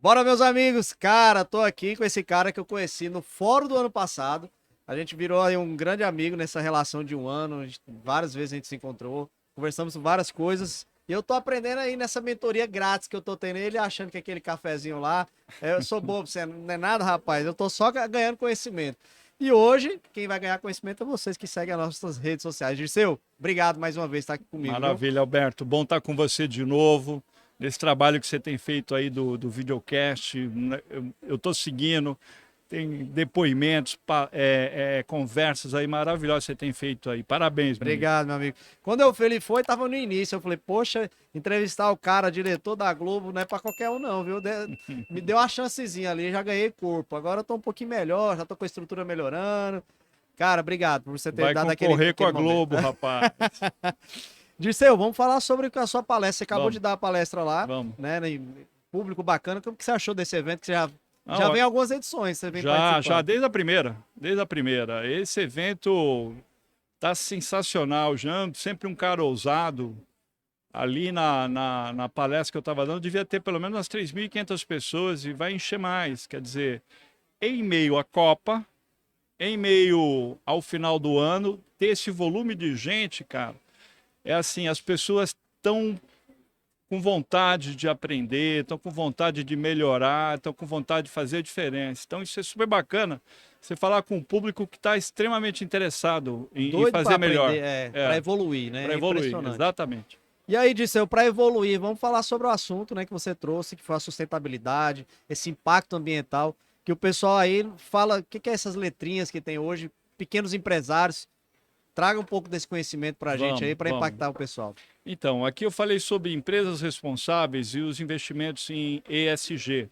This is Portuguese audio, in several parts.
Bora, meus amigos! Cara, tô aqui com esse cara que eu conheci no fórum do ano passado. A gente virou aí um grande amigo nessa relação de um ano. Várias vezes a gente se encontrou, conversamos sobre várias coisas. E eu tô aprendendo aí nessa mentoria grátis que eu tô tendo. Ele achando que aquele cafezinho lá, eu sou bobo, você não é nada, rapaz. Eu tô só ganhando conhecimento. E hoje, quem vai ganhar conhecimento é vocês que seguem as nossas redes sociais. Dirceu, obrigado mais uma vez por estar aqui comigo, viu? Maravilha, Alberto. Bom estar com você de novo. Nesse trabalho que você tem feito aí do videocast, né, eu estou seguindo, tem depoimentos, conversas aí maravilhosas que você tem feito aí. Parabéns, meu amigo. Obrigado, meu amigo. Quando ele foi, tava no início. Eu falei, poxa, entrevistar o cara, diretor da Globo, não é pra qualquer um, não, viu? Me deu uma chancezinha ali, já ganhei corpo. Agora eu tô um pouquinho melhor, já tô com a estrutura melhorando. Cara, obrigado por você ter Vai dado concorrer com aquele a momento. Globo, rapaz. Dirceu, vamos falar sobre a sua palestra. Você acabou de Vamos, dar a palestra lá, vamos. né? Público bacana. Como que você achou desse evento? Que já Não, vem algumas edições, você vem já participando. desde a primeira, desde a primeira. Esse evento tá sensacional, já sempre um cara ousado. Ali na palestra que eu estava dando, devia ter pelo menos umas 3.500 pessoas e vai encher mais. Quer dizer, em meio à Copa, em meio ao final do ano, ter esse volume de gente, cara, é assim, as pessoas estão com vontade de aprender, estão com vontade de melhorar, estão com vontade de fazer a diferença. Então isso é super bacana, você falar com um público que está extremamente interessado em Doido para fazer melhor. aprender, para É, evoluir, né? para É evoluir, impressionante. exatamente. E aí, Dirceu, para evoluir, vamos falar sobre o assunto, né, que você trouxe, que foi a sustentabilidade, esse impacto ambiental, que o pessoal aí fala, o que que é essas letrinhas que tem hoje, pequenos empresários, traga um pouco desse conhecimento para a gente aí, Vamos, para vamos. impactar o pessoal. Então, aqui eu falei sobre empresas responsáveis e os investimentos em ESG,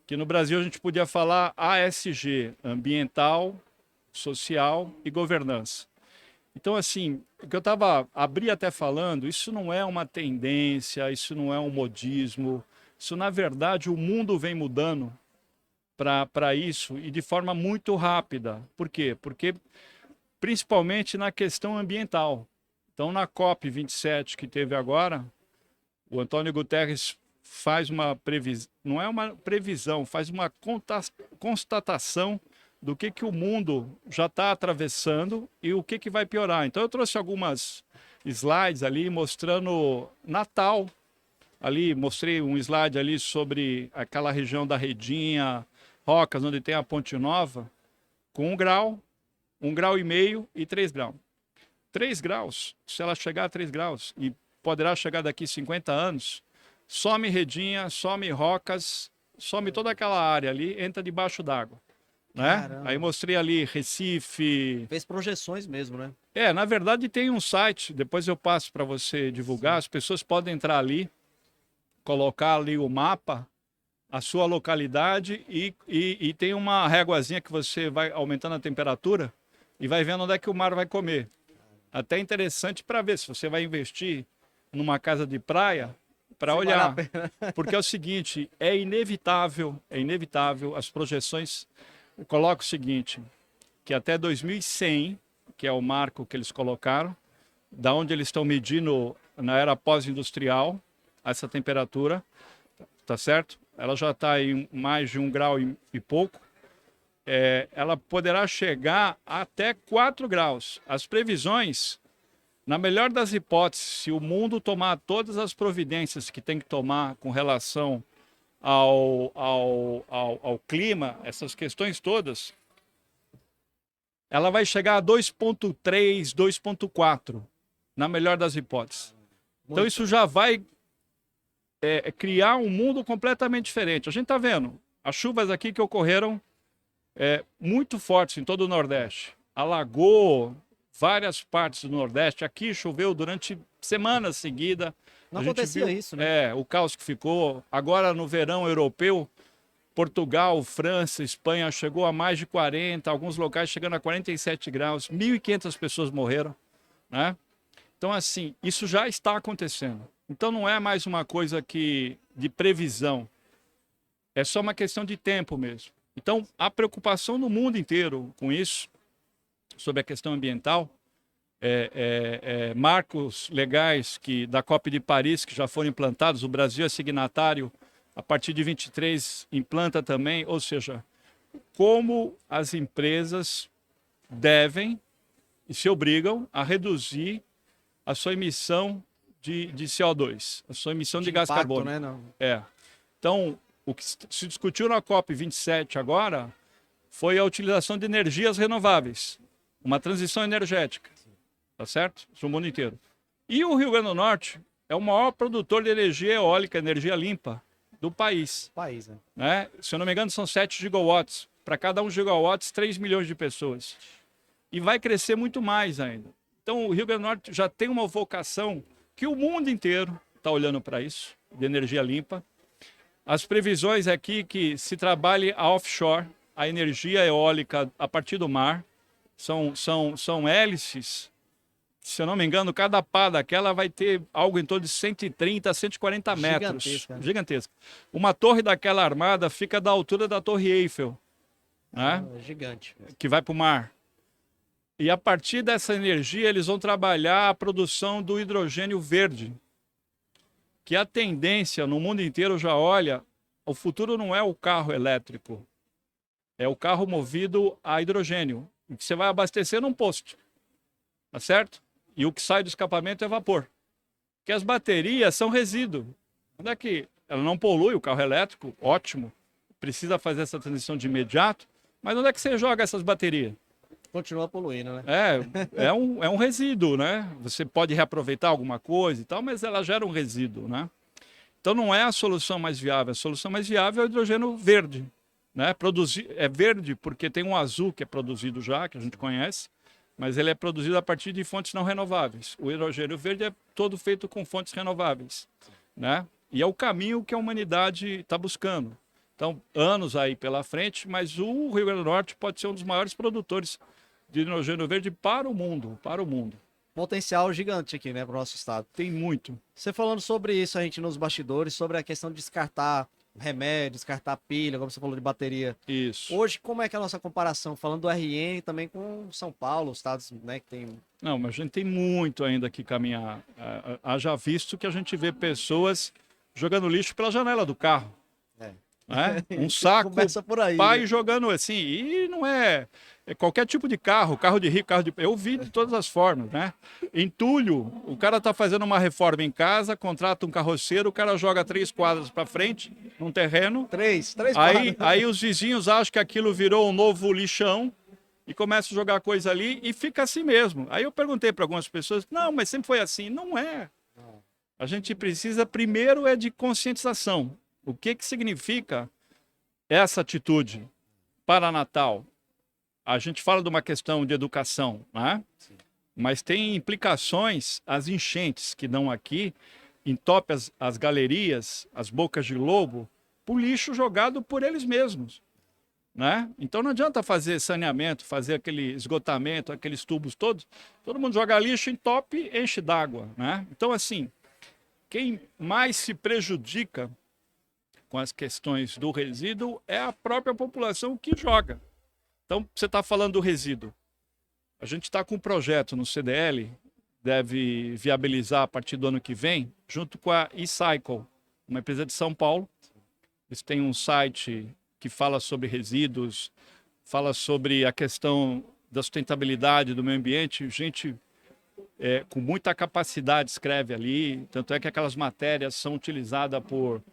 que no Brasil a gente podia falar ASG, ambiental, social e governança. Então, assim, o que eu abri até falando, isso não é uma tendência, isso não é um modismo, isso na verdade o mundo vem mudando para isso e de forma muito rápida. Por quê? Porque principalmente na questão ambiental. Então, na COP27 que teve agora, o Antônio Guterres faz uma previsão, não é uma previsão, faz uma constatação do que o mundo já está atravessando e o que vai piorar. Então, eu trouxe algumas slides ali mostrando Natal. Ali, mostrei um slide ali sobre aquela região da Redinha, Rocas, onde tem a Ponte Nova, com 1,5 graus e 3 graus. 3 graus, se ela chegar a 3 graus, e poderá chegar daqui 50 anos, some Redinha, some Rocas, some toda aquela área ali, entra debaixo d'água, né? Aí Caramba. mostrei ali Recife. Fez projeções mesmo, né? Na verdade tem um site, depois eu passo para você divulgar, Sim. as pessoas podem entrar ali, colocar ali o mapa, a sua localidade e tem uma réguazinha que você vai aumentando a temperatura e vai vendo onde é que o mar vai comer. Até interessante para ver se você vai investir numa casa de praia, para Se vale a olhar. pena. Porque é o seguinte, é inevitável, as projeções colocam o seguinte, que até 2100, que é o marco que eles colocaram, da onde eles estão medindo na era pós-industrial, essa temperatura, tá certo? Ela já está em mais de 1 grau e pouco, ela poderá chegar até 4 graus. As previsões, na melhor das hipóteses, se o mundo tomar todas as providências que tem que tomar com relação ao clima, essas questões todas, ela vai chegar a 2,3, 2,4, na melhor das hipóteses. Então Muito. isso já vai criar um mundo completamente diferente. A gente está vendo as chuvas aqui que ocorreram muito fortes em todo o Nordeste. Alagou várias partes do Nordeste. Aqui choveu durante semanas seguidas. Não A gente acontecia viu isso, né? o caos que ficou. Agora no verão europeu, Portugal, França, Espanha chegou a mais de 40, alguns locais chegando a 47 graus. 1.500 pessoas morreram, né? Então, assim, isso já está acontecendo. Então, não é mais uma coisa de previsão. É só uma questão de tempo mesmo. Então, a preocupação no mundo inteiro com isso, sobre a questão ambiental, marcos legais da COP de Paris, que já foram implantados, o Brasil é signatário a partir de 23 implanta também, ou seja, como as empresas devem e se obrigam a reduzir a sua emissão de CO2, a sua emissão de gás impacto, carbônico. né? Não. Então, o que se discutiu na COP27 agora foi a utilização de energias renováveis, uma transição energética, tá certo? No mundo inteiro. E o Rio Grande do Norte é o maior produtor de energia eólica, energia limpa do país. Né? Se eu não me engano, são 7 gigawatts. Para cada 1 gigawatt, 3 milhões de pessoas. E vai crescer muito mais ainda. Então, o Rio Grande do Norte já tem uma vocação que o mundo inteiro está olhando para isso, de energia limpa. As previsões aqui que se trabalhe a offshore, a energia eólica a partir do mar, são hélices. Se eu não me engano, cada pá daquela vai ter algo em torno de 130 a 140 metros. Gigantesca. Uma torre daquela armada fica da altura da Torre Eiffel. Né? Gigante. Que vai para o mar. E a partir dessa energia, eles vão trabalhar a produção do hidrogênio verde. Que a tendência no mundo inteiro já olha, o futuro não é o carro elétrico, é o carro movido a hidrogênio, que você vai abastecer num posto, tá certo? E o que sai do escapamento é vapor. Porque as baterias são resíduo. Onde é que ela não polui o carro elétrico? Ótimo. Precisa fazer essa transição de imediato. Mas onde é que você joga essas baterias? Continua poluindo, né? É um resíduo, né? Você pode reaproveitar alguma coisa e tal, mas ela gera um resíduo, né? Então não é a solução mais viável. A solução mais viável é o hidrogênio verde. Né? É verde porque tem um azul que é produzido já, que a gente conhece, mas ele é produzido a partir de fontes não renováveis. O hidrogênio verde é todo feito com fontes renováveis. Né? E é o caminho que a humanidade está buscando. Então, anos aí pela frente, mas o Rio Grande do Norte pode ser um dos maiores produtores de hidrogênio verde para o mundo. Potencial gigante aqui, né, para o nosso estado. Tem muito. Você falando sobre isso, a gente nos bastidores, sobre a questão de descartar remédio, descartar pilha, como você falou de bateria. Isso. Hoje, como é que é a nossa comparação? Falando do RN também com São Paulo, estados, né, que tem... Não, mas a gente tem muito ainda que caminhar. Haja visto que a gente vê pessoas jogando lixo pela janela do carro. Né? Um saco, por aí, pai né? jogando assim, e não é qualquer tipo de carro de rico, eu vi de todas as formas, né? Entulho, o cara tá fazendo uma reforma em casa, contrata um carroceiro, o cara joga 3 quadras para frente, num terreno, três aí os vizinhos acham que aquilo virou um novo lixão e começam a jogar coisa ali e fica assim mesmo. Aí eu perguntei para algumas pessoas, não, mas sempre foi assim. Não é. A gente precisa primeiro de conscientização. O que significa essa atitude para Natal? A gente fala de uma questão de educação, né? Mas tem implicações, as enchentes que dão aqui, entope as galerias, as bocas de lobo, por lixo jogado por eles mesmos. Né? Então não adianta fazer saneamento, fazer aquele esgotamento, aqueles tubos todos, todo mundo joga lixo, entope, enche d'água. Né? Então assim, quem mais se prejudica com as questões do resíduo é a própria população que joga. Então, você está falando do resíduo. A gente está com um projeto no CDL, deve viabilizar a partir do ano que vem, junto com a eCycle, uma empresa de São Paulo. Eles têm um site que fala sobre resíduos, fala sobre a questão da sustentabilidade do meio ambiente. Gente com muita capacidade escreve ali, tanto é que aquelas matérias são utilizadas por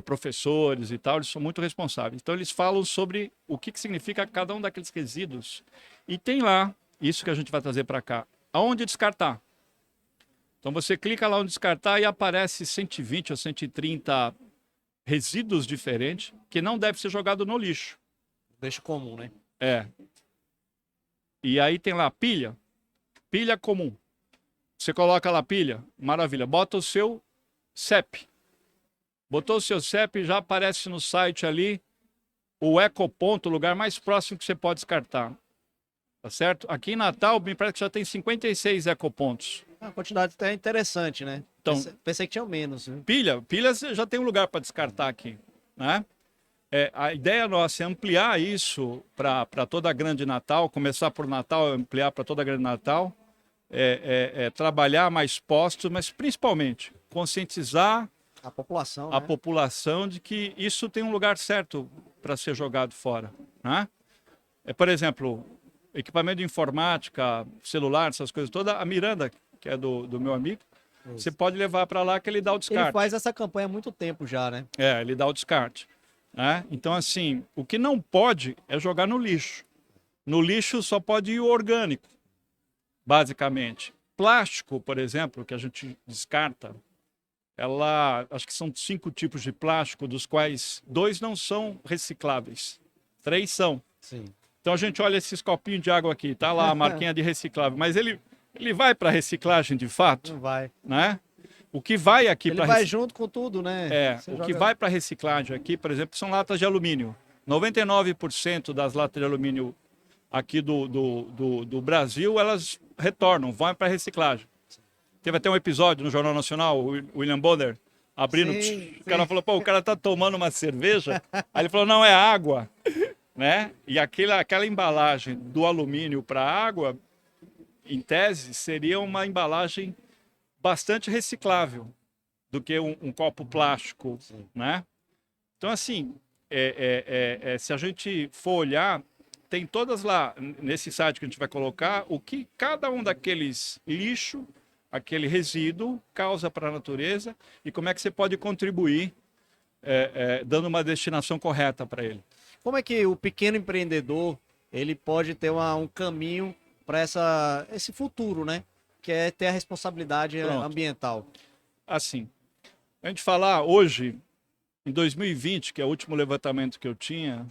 professores e tal, eles são muito responsáveis. Então, eles falam sobre o que significa cada um daqueles resíduos. E tem lá, isso que a gente vai trazer para cá, aonde descartar. Então, você clica lá onde descartar e aparece 120 ou 130 resíduos diferentes que não deve ser jogado no lixo. Lixo comum, né? E aí tem lá pilha comum. Você coloca lá pilha, maravilha, bota o seu CEP. Botou o seu CEP, já aparece no site ali o ecoponto, o lugar mais próximo que você pode descartar. Tá certo? Aqui em Natal, me parece que já tem 56 ecopontos. A quantidade até interessante, né? Então, pensei que tinha menos. Né? Pilha já tem um lugar para descartar aqui. Né? A ideia nossa é ampliar isso para toda a Grande Natal, começar por Natal, ampliar para toda a Grande Natal, trabalhar mais postos, mas principalmente conscientizar A população, a né? população de que isso tem um lugar certo para ser jogado fora, né? Por exemplo, equipamento de informática, celular, essas coisas todas, a Miranda, que é do meu amigo, você pode levar para lá que ele dá o Ele descarte. faz essa campanha há muito tempo já, né? Ele dá o descarte, né? Então, assim, o que não pode é jogar no lixo. No lixo só pode ir o orgânico, basicamente. Plástico, por exemplo, que a gente descarta, acho que são 5 tipos de plástico, dos quais 2 não são recicláveis, 3 são. Sim. Então a gente olha esses copinhos de água aqui, tá lá a marquinha de reciclável, mas ele vai para reciclagem de fato, Não vai. né? O que vai aqui Ele para vai junto com tudo, né? Você o joga... que vai para reciclagem aqui, por exemplo, são latas de alumínio. 99% das latas de alumínio aqui do Brasil, elas retornam, vão para reciclagem. Teve até um episódio no Jornal Nacional, o William Bonner abrindo, o cara falou, pô, o cara tá tomando uma cerveja, aí ele falou, não, é água, né? E aquela embalagem do alumínio para água, em tese, seria uma embalagem bastante reciclável do que um copo plástico, né? Então, assim, se a gente for olhar, tem todas lá, nesse site que a gente vai colocar, o que cada um daqueles lixo, aquele resíduo, causa para a natureza e como é que você pode contribuir dando uma destinação correta para ele. Como é que o pequeno empreendedor ele pode ter um caminho para esse futuro, né? Que é ter a responsabilidade ambiental. Assim, a gente falar hoje, em 2020, que é o último levantamento que eu tinha,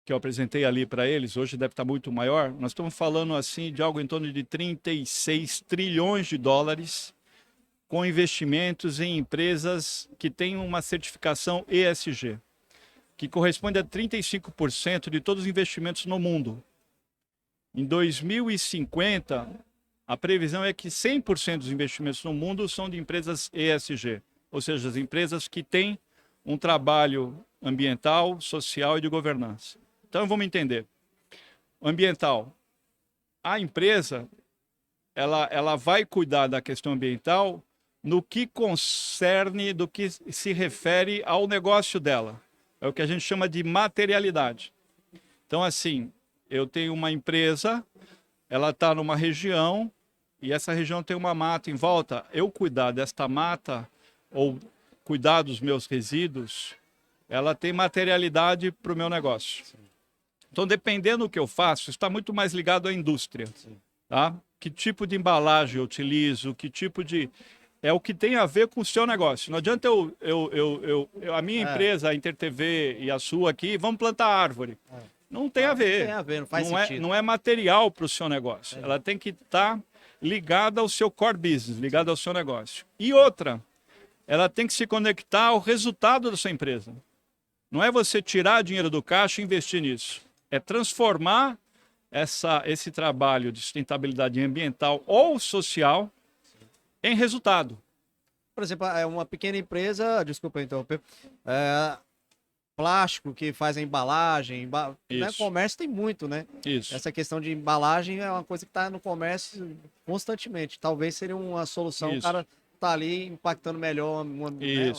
que eu apresentei ali para eles, hoje deve estar muito maior, nós estamos falando assim de algo em torno de 36 trilhões de dólares com investimentos em empresas que têm uma certificação ESG, que corresponde a 35% de todos os investimentos no mundo. Em 2050, a previsão é que 100% dos investimentos no mundo são de empresas ESG, ou seja, as empresas que têm um trabalho ambiental, social e de governança. Então, vamos entender. Ambiental. A empresa, ela vai cuidar da questão ambiental no que concerne, do que se refere ao negócio dela. É o que a gente chama de materialidade. Então, assim, eu tenho uma empresa, ela está numa região, e essa região tem uma mata em volta. Eu cuidar desta mata, ou cuidar dos meus resíduos, ela tem materialidade para o meu negócio. Então, dependendo do que eu faço, está muito mais ligado à indústria. Tá? Que tipo de embalagem eu utilizo, que tipo de... É o que tem a ver com o seu negócio. Não adianta a minha empresa, a InterTV e a sua aqui, vamos plantar árvore. Não tem a ver. Não tem a ver, não faz sentido. Não é material para o seu negócio. Ela tem que estar ligada ao seu core business, ligada ao seu negócio. E outra, ela tem que se conectar ao resultado da sua empresa. Não é você tirar dinheiro do caixa e investir nisso. É transformar esse trabalho de sustentabilidade ambiental ou social em resultado. Por exemplo, uma pequena empresa, desculpa interromper, plástico que faz a embalagem, né? Comércio tem muito, né? Isso. Essa questão de embalagem é uma coisa que está no comércio constantemente. Talvez seria uma solução, Isso. o cara tá ali impactando melhor uma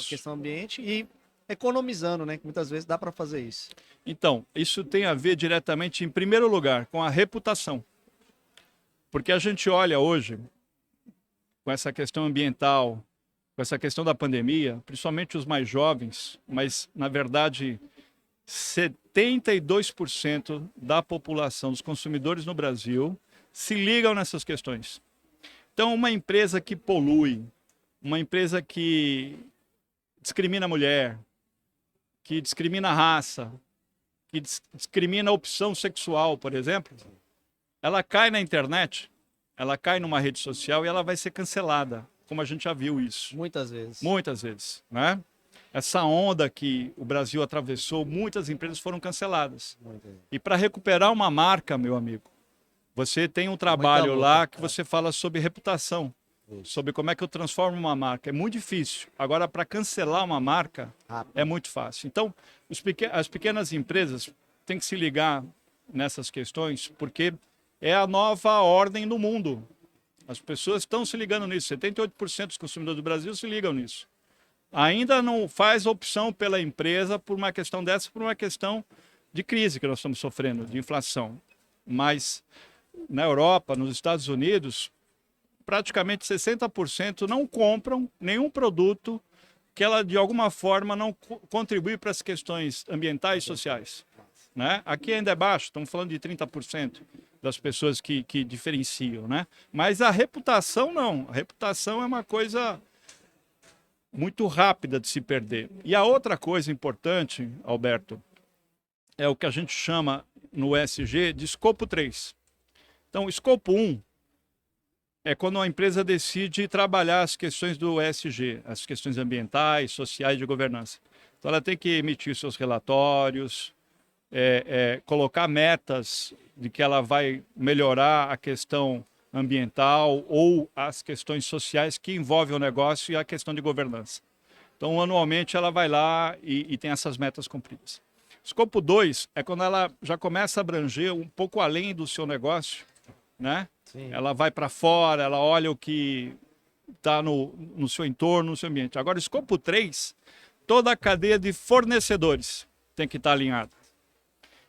questão ambiente e economizando, né? Que muitas vezes dá para fazer isso. Então, isso tem a ver diretamente, em primeiro lugar, com a reputação. Porque a gente olha hoje, com essa questão ambiental, com essa questão da pandemia, principalmente os mais jovens, mas, na verdade, 72% da população, dos consumidores no Brasil, se ligam nessas questões. Então, uma empresa que polui, uma empresa que discrimina a mulher, que discrimina a raça, que discrimina a opção sexual, por exemplo, ela cai na internet, ela cai numa rede social e ela vai ser cancelada, como a gente já viu isso. Muitas vezes. Muitas vezes, né? Essa onda que o Brasil atravessou, muitas empresas foram canceladas. E para recuperar uma marca, meu amigo, você tem um trabalho lá que você fala sobre reputação, sobre como é que eu transformo uma marca. É muito difícil. Agora, para cancelar uma marca, é muito fácil. Então, as pequenas empresas têm que se ligar nessas questões, porque é a nova ordem no mundo. As pessoas estão se ligando nisso. 78% dos consumidores do Brasil se ligam nisso. ainda não faz opção pela empresa por uma questão dessa, por uma questão de crise que nós estamos sofrendo, de inflação. Mas na Europa, nos Estados Unidos, praticamente 60% não compram nenhum produto que ela, de alguma forma, não contribui para as questões ambientais e sociais. Né? Aqui ainda é baixo, estamos falando de 30% das pessoas que diferenciam. Né? Mas a reputação não. A reputação é uma coisa muito rápida de se perder. E a outra coisa importante, Alberto, é o que a gente chama no ESG de escopo 3. Então, escopo 1 é quando a empresa decide trabalhar as questões do ESG, as questões ambientais, sociais e de governança. Então, ela tem que emitir seus relatórios, colocar metas de que ela vai melhorar a questão ambiental ou as questões sociais que envolvem o negócio e a questão de governança. Então, anualmente, ela vai lá e tem essas metas cumpridas. Escopo 2 é quando ela já começa a abranger um pouco além do seu negócio, né? Sim. Ela vai para fora, ela olha o que está no seu entorno, no seu ambiente. Agora, escopo 3, toda a cadeia de fornecedores tem que estar alinhada.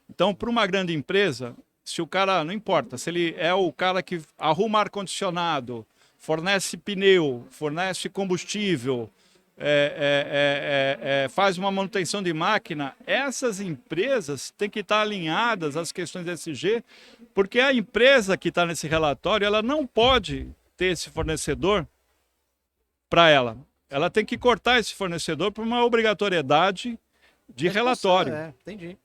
Então, para uma grande empresa, se o cara, não importa, se ele é o cara que arruma ar-condicionado, fornece pneu, fornece combustível, faz uma manutenção de máquina, essas empresas têm que estar alinhadas às questões ESG, porque a empresa que está nesse relatório, ela não pode ter esse fornecedor para ela. Ela tem que cortar esse fornecedor por uma obrigatoriedade de relatório. Entendi.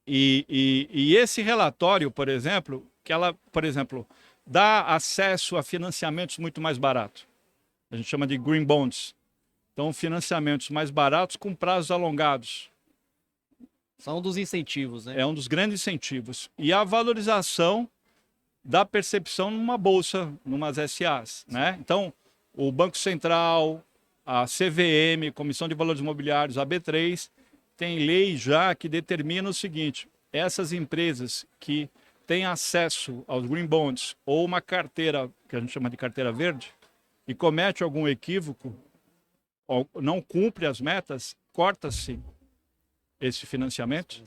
E esse relatório, por exemplo, que ela, por exemplo, dá acesso a financiamentos muito mais baratos. A gente chama de green bonds. Então, financiamentos mais baratos com prazos alongados. São um dos incentivos, né? É um dos grandes incentivos. E a valorização da percepção numa bolsa, numas SAs, né? Então, o Banco Central, a CVM, Comissão de Valores Imobiliários, a B3, tem lei já que determina o seguinte: essas empresas que têm acesso aos green bonds ou uma carteira, que a gente chama de carteira verde, e comete algum equívoco, não cumpre as metas, corta-se esse financiamento,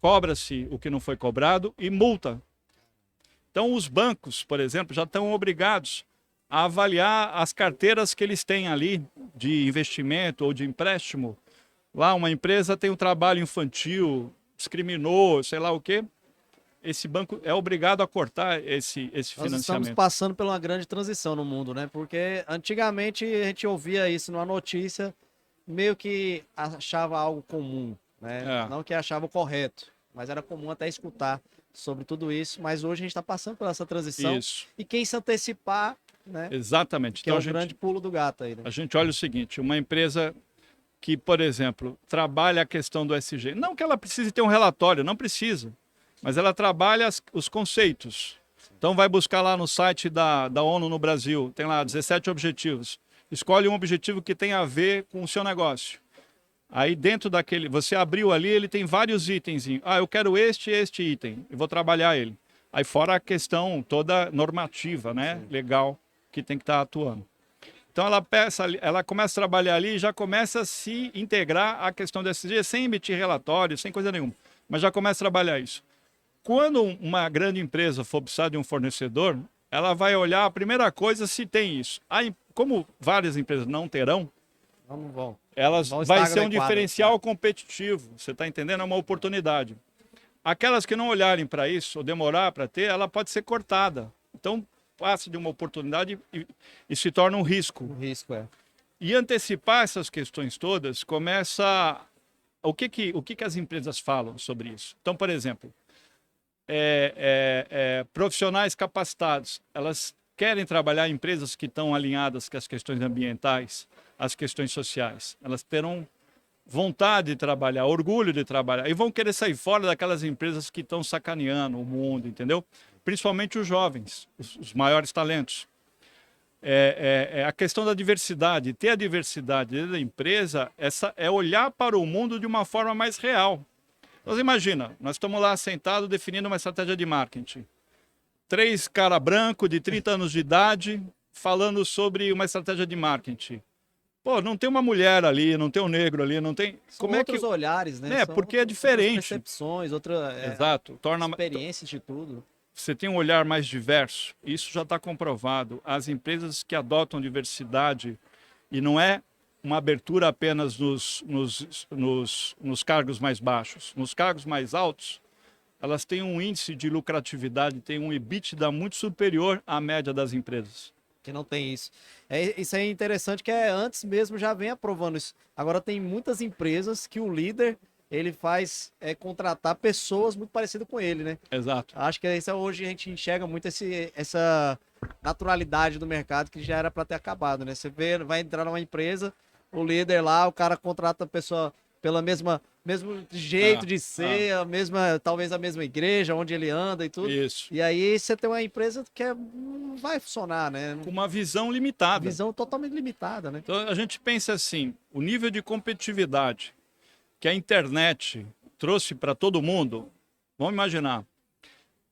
cobra-se o que não foi cobrado e multa. Então, os bancos, por exemplo, já estão obrigados a avaliar as carteiras que eles têm ali de investimento ou de empréstimo. Lá, uma empresa tem um trabalho infantil, discriminou, sei lá o quê. Esse banco é obrigado a cortar esse financiamento. Nós estamos passando por uma grande transição no mundo, né? Porque antigamente a gente ouvia isso numa notícia, meio que achava algo comum, né? Não que achava correto, mas era comum até escutar sobre tudo isso. Mas hoje a gente está passando por essa transição. Isso. E quem se antecipar, né? Exatamente. Que então, é um grande pulo do gato aí, né? A gente olha o seguinte: uma empresa que, por exemplo, trabalha a questão do ESG, não que ela precise ter um relatório, não precisa. Mas ela trabalha os conceitos. Então vai buscar lá no site da ONU no Brasil, tem lá 17 objetivos. Escolhe um objetivo que tem a ver com o seu negócio. Aí dentro daquele, você abriu ali, ele tem vários itens. Ah, eu quero este item, eu vou trabalhar ele. Aí fora a questão toda normativa, né, legal, que tem que estar atuando. Então ela começa a trabalhar ali e já começa a se integrar à questão do ESG sem emitir relatório, sem coisa nenhuma. Mas já começa a trabalhar isso. Quando uma grande empresa for precisar de um fornecedor, ela vai olhar a primeira coisa se tem isso. Aí, como várias empresas não terão, elas vai ser um diferencial competitivo. Você está entendendo? É uma oportunidade. Aquelas que não olharem para isso ou demorar para ter, ela pode ser cortada. Então, passa de uma oportunidade e se torna um risco. Um risco, é. E antecipar essas questões todas começa... O que as empresas falam sobre isso? Então, por exemplo, profissionais capacitados, elas querem trabalhar em empresas que estão alinhadas com as questões ambientais, as questões sociais. Elas terão vontade de trabalhar, orgulho de trabalhar, e vão querer sair fora daquelas empresas que estão sacaneando o mundo, entendeu? Principalmente os jovens, os maiores talentos. A questão da diversidade, ter a diversidade dentro da empresa, é olhar para o mundo de uma forma mais real. Então, imagina, nós estamos lá sentados definindo uma estratégia de marketing. 3 cara branco de 30 anos de idade falando sobre uma estratégia de marketing. Pô, não tem uma mulher ali, não tem um negro ali, não tem... São Como é outros que... olhares, né? É, São porque é outras diferente. percepções, Exato. experiências de tudo. Você tem um olhar mais diverso. Isso já está comprovado. As empresas que adotam diversidade, e não é uma abertura apenas nos cargos mais baixos. Nos cargos mais altos, elas têm um índice de lucratividade, têm um EBITDA muito superior à média das empresas. Que não tem isso. Isso é interessante que antes mesmo já vem aprovando isso. Agora tem muitas empresas que o líder ele faz contratar pessoas muito parecidas com ele, né? Exato. Acho que isso hoje a gente enxerga muito essa naturalidade do mercado que já era para ter acabado, né? Você vê, vai entrar numa empresa, o líder lá, o cara contrata a pessoa pela mesmo jeito de ser, talvez a mesma igreja, onde ele anda e tudo. Isso. E aí você tem uma empresa que não vai funcionar, né? Com uma visão limitada. Visão totalmente limitada, né? Então a gente pensa assim, o nível de competitividade que a internet trouxe para todo mundo, vamos imaginar,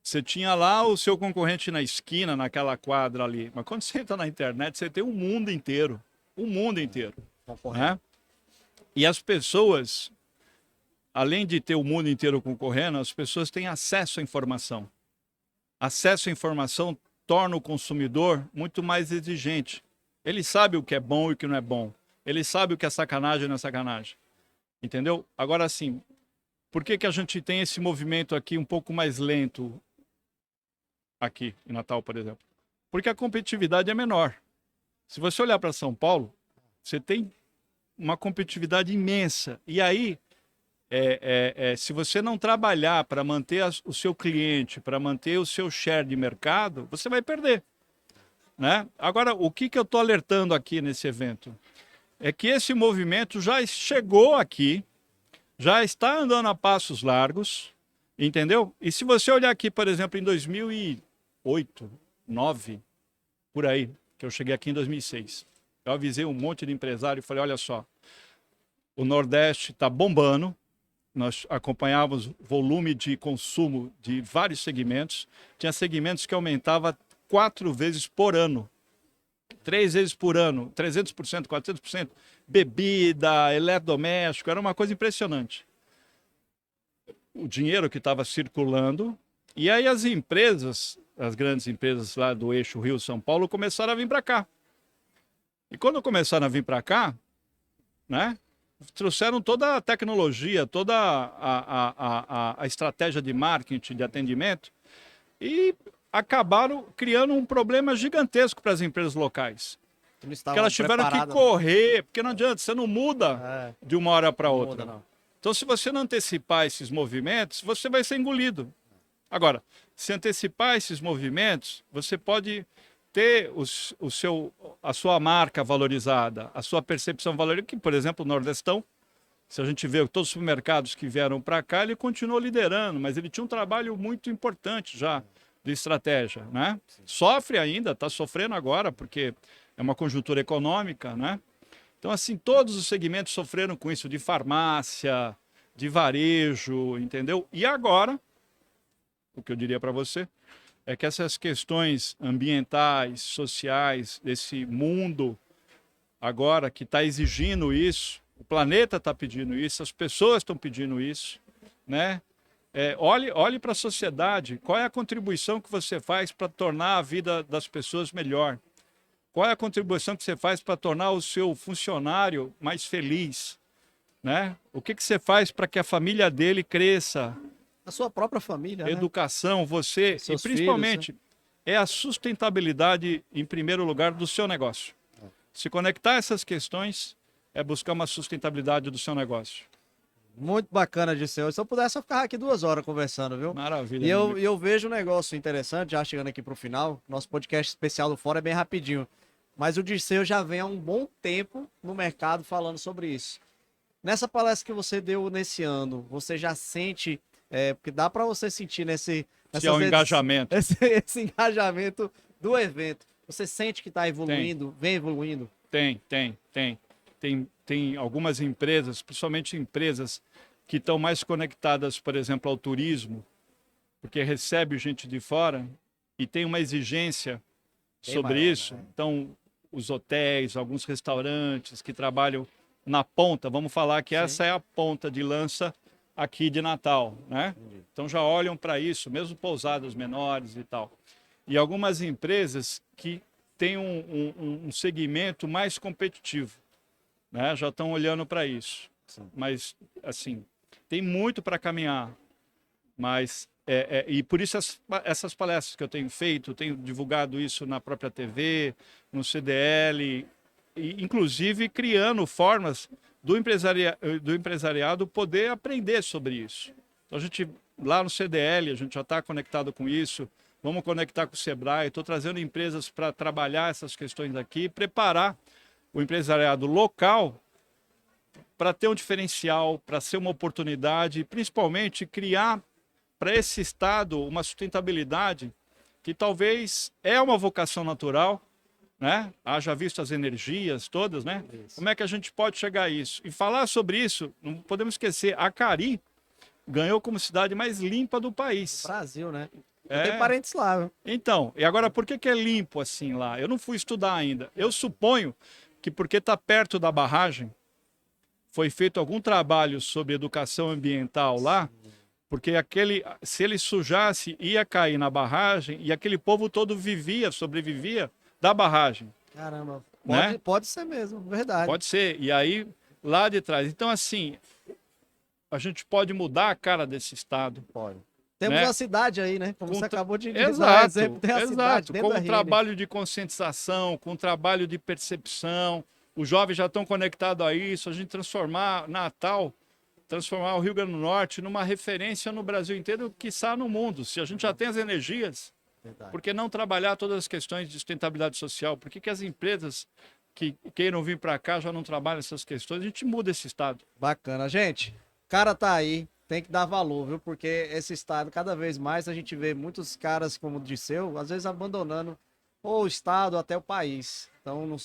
você tinha lá o seu concorrente na esquina, naquela quadra ali, mas quando você entra na internet, você tem o mundo inteiro, né? E as pessoas, além de ter o mundo inteiro concorrendo, as pessoas têm acesso à informação. Acesso à informação torna o consumidor muito mais exigente. Ele sabe o que é bom e o que não é bom. Ele sabe o que é sacanagem e não é sacanagem. Entendeu? Agora, assim, por que a gente tem esse movimento aqui um pouco mais lento aqui em Natal, por exemplo? Porque a competitividade é menor. Se você olhar para São Paulo, você tem uma competitividade imensa. E aí, se você não trabalhar para manter o seu cliente, para manter o seu share de mercado, você vai perder. Né? Agora, o que eu estou alertando aqui nesse evento? É que esse movimento já chegou aqui, já está andando a passos largos, entendeu? E se você olhar aqui, por exemplo, em 2008, 2009, por aí, que eu cheguei aqui em 2006, eu avisei um monte de empresário e falei, olha só, o Nordeste está bombando, nós acompanhávamos volume de consumo de vários segmentos, tinha segmentos que aumentavam 4 vezes por ano, 3 vezes por ano, 300%, 400%, bebida, eletrodoméstico, era uma coisa impressionante. O dinheiro que estava circulando, e aí as empresas, as grandes empresas lá do eixo Rio-São Paulo, começaram a vir para cá. E quando começaram a vir para cá, né, trouxeram toda a tecnologia, toda a estratégia de marketing, de atendimento, e acabaram criando um problema gigantesco para as empresas locais. Porque elas tiveram que correr, porque não adianta, você não muda de uma hora para outra. Muda, então, se você não antecipar esses movimentos, você vai ser engolido. Agora, se antecipar esses movimentos, você pode ter a sua marca valorizada, a sua percepção valorizada, que, por exemplo, o Nordestão, se a gente vê todos os supermercados que vieram para cá, ele continuou liderando, mas ele tinha um trabalho muito importante já de estratégia, né? Sofre ainda, está sofrendo agora, porque é uma conjuntura econômica, né? Então, assim, todos os segmentos sofreram com isso, de farmácia, de varejo, entendeu? E agora, o que eu diria para você, é que essas questões ambientais, sociais, desse mundo agora que está exigindo isso, o planeta está pedindo isso, as pessoas estão pedindo isso, né? Olhe para a sociedade, qual é a contribuição que você faz para tornar a vida das pessoas melhor? Qual é a contribuição que você faz para tornar o seu funcionário mais feliz? Né? O que você faz para que a família dele cresça? A sua própria família, educação, né? Você, e principalmente, filhos, né? É a sustentabilidade, em primeiro lugar, do seu negócio. Se conectar essas questões é buscar uma sustentabilidade do seu negócio. Muito bacana, Dirceu. Se eu pudesse, eu ficava aqui 2 horas conversando, viu? Maravilha. E eu vejo um negócio interessante, já chegando aqui para o final. Nosso podcast especial do Fora é bem rapidinho. Mas o Dirceu já vem há um bom tempo no mercado falando sobre isso. Nessa palestra que você deu nesse ano, você já sente, porque dá para você sentir engajamento. Esse engajamento do evento. Você sente que está evoluindo, vem evoluindo? Tem algumas empresas, principalmente empresas que estão mais conectadas, por exemplo, ao turismo, porque recebe gente de fora e tem uma exigência sobre isso. Então, os hotéis, alguns restaurantes que trabalham na ponta. Vamos falar que essa é a ponta de lança aqui de Natal, né? Então já olham para isso, mesmo pousadas menores e tal. E algumas empresas que têm um segmento mais competitivo, né? Já estão olhando para isso. Sim. Mas, assim, tem muito para caminhar. Mas, e por isso essas palestras que eu tenho feito, tenho divulgado isso na própria TV, no CDL, e, inclusive criando formas do empresariado poder aprender sobre isso. Então, a gente, lá no CDL, a gente já está conectado com isso, vamos conectar com o Sebrae, estou trazendo empresas para trabalhar essas questões aqui, preparar o empresariado local para ter um diferencial, para ser uma oportunidade e, principalmente, criar para esse estado uma sustentabilidade que talvez é uma vocação natural, né? Haja visto as energias todas, né? Isso. Como é que a gente pode chegar a isso? E falar sobre isso, não podemos esquecer, Acari ganhou como cidade mais limpa do país. Brasil, né? Tem parentes lá, viu? Então, e agora por que é limpo assim lá? Eu não fui estudar ainda. Eu suponho que porque está perto da barragem, foi feito algum trabalho sobre educação ambiental lá, porque se ele sujasse, ia cair na barragem e aquele povo todo sobrevivia da barragem. Caramba, Né? pode ser mesmo, verdade. Pode ser. E aí, lá de trás. Então, assim, a gente pode mudar a cara desse estado. Pode. Temos né? uma cidade aí, né? Como você acabou de dar Exato, exemplo, tem a cidade dentro com da um trabalho de conscientização, com um trabalho de percepção. Os jovens já estão conectados a isso. A gente transformar o Rio Grande do Norte numa referência no Brasil inteiro, quiçá no mundo. Se a gente já tem as energias, Verdade. por que não trabalhar todas as questões de sustentabilidade social? Por que as empresas que queiram vir para cá já não trabalham essas questões? A gente muda esse estado. Bacana. Gente, o cara tá aí, tem que dar valor, viu? Porque esse estado, cada vez mais, a gente vê muitos caras como o Dirceu, às vezes abandonando ou o estado, até o país. Então,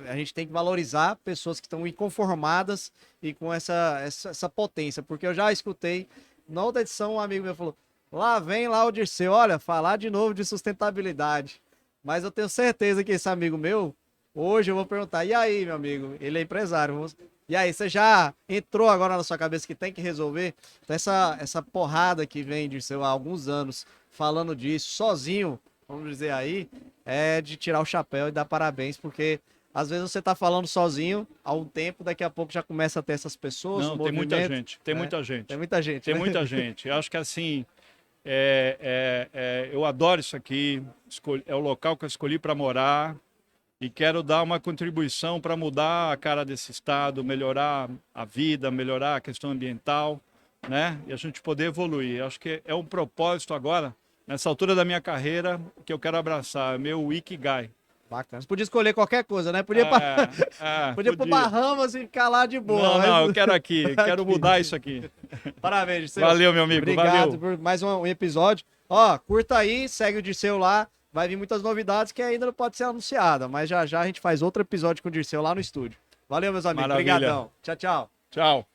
a gente tem que valorizar pessoas que estão inconformadas e com essa potência. Porque eu já escutei, na outra edição, um amigo meu falou, lá vem lá o Dirceu, olha, falar de novo de sustentabilidade. Mas eu tenho certeza que esse amigo meu, hoje eu vou perguntar, e aí, meu amigo? Ele é empresário. E aí, você já entrou agora na sua cabeça que tem que resolver? Então, essa porrada que vem, Dirceu, há alguns anos, falando disso, sozinho, vamos dizer aí, é de tirar o chapéu e dar parabéns, porque às vezes você tá falando sozinho há um tempo, daqui a pouco já começa a ter essas pessoas. Não, tem muita gente, tem muita gente. Tem muita gente. Tem né? muita gente. Eu acho que assim, eu adoro isso aqui, é o local que eu escolhi para morar e quero dar uma contribuição para mudar a cara desse estado, melhorar a vida, melhorar a questão ambiental, né? E a gente poder evoluir. Eu acho que é um propósito agora, nessa altura da minha carreira, que eu quero abraçar, meu Ikigai. Bacana. Você podia escolher qualquer coisa, né? Podia ir pro Bahamas e ficar lá de boa. Não, eu quero aqui, quero mudar isso aqui. Parabéns, Dirceu. Valeu, meu amigo. Obrigado valeu. por mais um episódio. Ó, curta aí, segue o Dirceu lá. Vai vir muitas novidades que ainda não pode ser anunciada, mas já já a gente faz outro episódio com o Dirceu lá no estúdio. Valeu, meus amigos. Maravilha. Obrigadão. Tchau, tchau. Tchau.